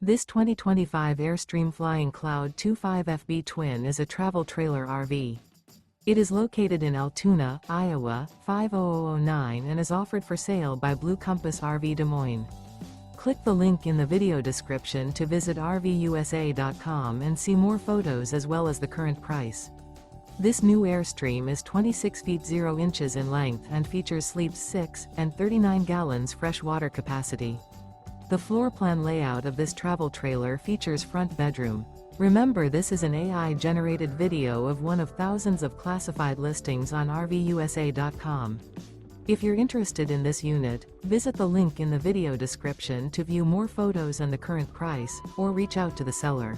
This 2025 Airstream Flying Cloud 25FB Twin is a travel trailer RV. It is located in Altoona, Iowa, 50009 and is offered for sale by Blue Compass RV Des Moines. Click the link in the video description to visit RVUSA.com and see more photos as well as the current price. This new Airstream is 26 feet 0 inches in length and features sleeps 6 and 39 gallons fresh water capacity. The floor plan layout of this travel trailer features front bedroom. Remember, this is an AI-generated video of one of thousands of classified listings on RVUSA.com. If you're interested in this unit, visit the link in the video description to view more photos and the current price, or reach out to the seller.